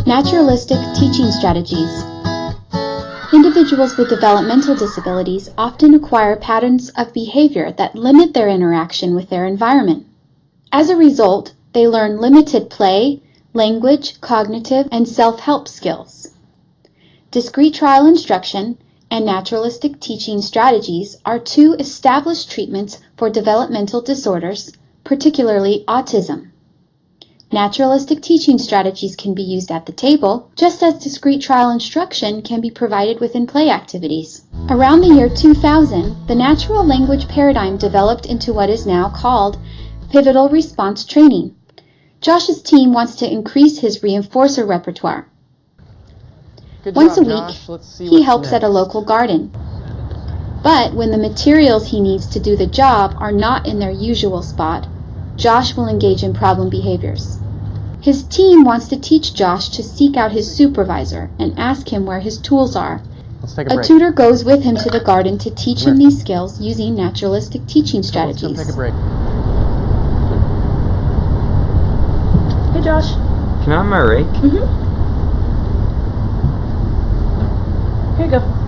Naturalistic teaching strategies. Individuals with developmental disabilities often acquire patterns of behavior that limit their interaction with their environment. As a result, they learn limited play, language, cognitive, and self-help skills. Discrete trial instruction and naturalistic teaching strategies are two established treatments for developmental disorders, particularly autism. Naturalistic teaching strategies can be used at the table, just as discrete trial instruction can be provided within play activities. Around the year 2000, the natural language paradigm developed into what is now called pivotal response training. Josh's team wants to increase his reinforcer repertoire. Once a week, he helps at a local garden. But when the materials he needs to do the job are not in their usual spot, Josh will engage in problem behaviors. His team wants to teach Josh to seek out his supervisor and ask him where his tools are. A tutor goes with him to the garden to teach him these skills using naturalistic teaching strategies. Let's take a break. Hey Josh. Can I have my rake? Here you go.